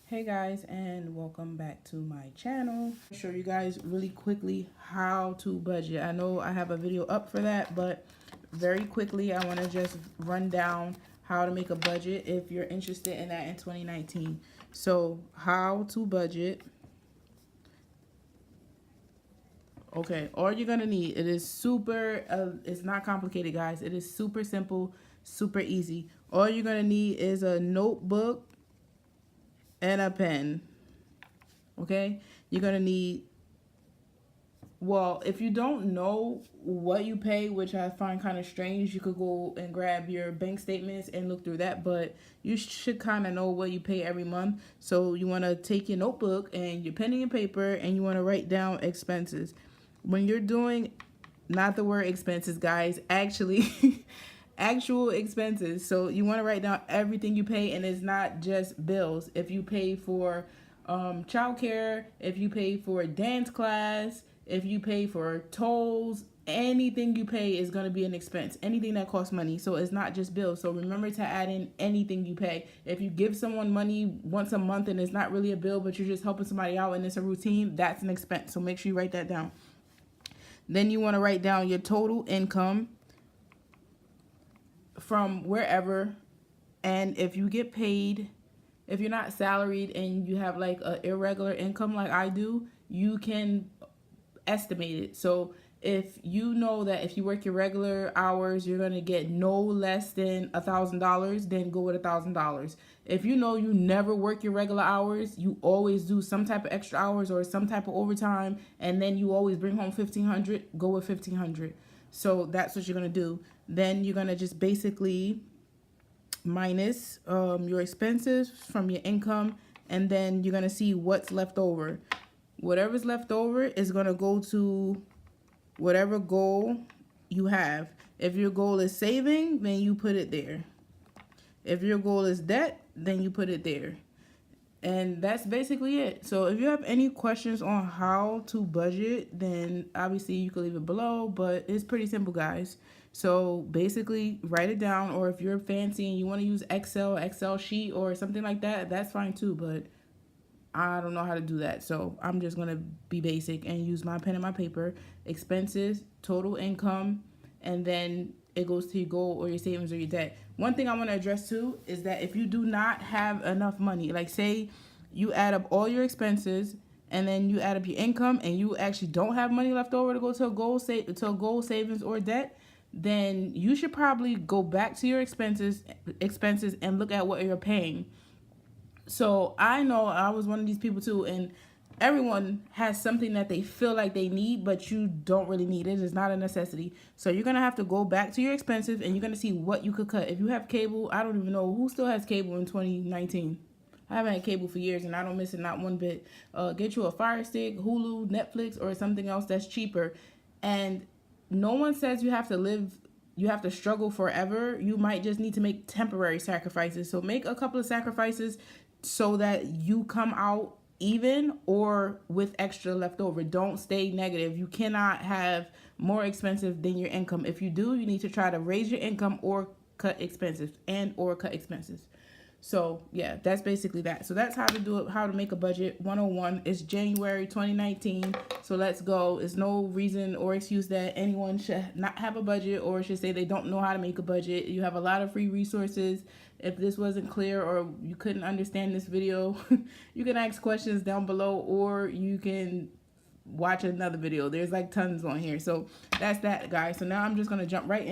Hey guys, and welcome back to my channel. I'll show you guys really quickly how to budget. I know I have a video up for that, but very quickly I want to just run down how to make a budget if you're interested in that in 2019. So how to budget. Okay, all you're gonna need, it is super, it's not complicated guys. It is super simple, super easy. All you're gonna need is a notebook and a pen. Okay, you're gonna need, well, if you don't know what you pay, which I find kind of strange, you could go and grab your bank statements and look through that, but you should kind of know what you pay every month. So you want to take your notebook and your pen and your paper, and you want to write down expenses. When you're doing, not the word expenses guys, actually actual expenses. So you want to write down everything you pay, and it's not just bills. If you pay for childcare, if you pay for dance class, if you pay for tolls, anything you pay is going to be an expense, anything that costs money. So it's not just bills. So remember to add in anything you pay. If you give someone money once a month and it's not really a bill, but you're just helping somebody out and it's a routine, that's an expense. So make sure you write that down. Then you want to write down your total income from wherever, and if you get paid, if you're not salaried and you have like a irregular income like I do, you can estimate it. So if you know that if you work your regular hours, you're gonna get no less than $1,000, then go with $1,000. If you know you never work your regular hours, you always do some type of extra hours or some type of overtime, and then you always bring home 1,500, go with 1,500. So that's what you're gonna do. Then you're gonna just basically minus your expenses from your income, and then you're gonna see what's left over. Whatever's left over is gonna go to whatever goal you have. If your goal is saving, then you put it there. If your goal is debt, then you put it there. And that's basically it. So if you have any questions on how to budget, then obviously you can leave it below, but it's pretty simple guys. So basically write it down, or if you're fancy and you want to use Excel sheet or something like that, that's fine too, but I don't know how to do that. So I'm just going to be basic and use my pen and my paper. Expenses, total income, and then it goes to your goal or your savings or your debt. One thing I want to address too is that if you do not have enough money, like say you add up all your expenses and then you add up your income and you actually don't have money left over to go to a goal savings or debt, then you should probably go back to your expenses and look at what you're paying. So I know I was one of these people too, and everyone has something that they feel like they need, but you don't really need it. It's not a necessity. So you're going to have to go back to your expenses, and you're going to see what you could cut. If you have cable, I don't even know who still has cable in 2019. I haven't had cable for years, and I don't miss it not one bit. Get you a Fire Stick, Hulu, Netflix, or something else that's cheaper. And no one says you have to struggle forever. You might just need to make temporary sacrifices. So make a couple of sacrifices so that you come out even or with extra left over. Don't stay negative. You cannot have more expensive than your income. If you do, you need to try to raise your income or cut expenses cut expenses. So yeah, that's basically that. So that's how to do it, how to make a budget 101. It's January 2019. So let's go. There's no reason or excuse that anyone should not have a budget or should say they don't know how to make a budget. You have a lot of free resources. If this wasn't clear or you couldn't understand this video, you can ask questions down below, or you can watch another video. There's like tons on here. So that's that guys. So now I'm just going to jump right in.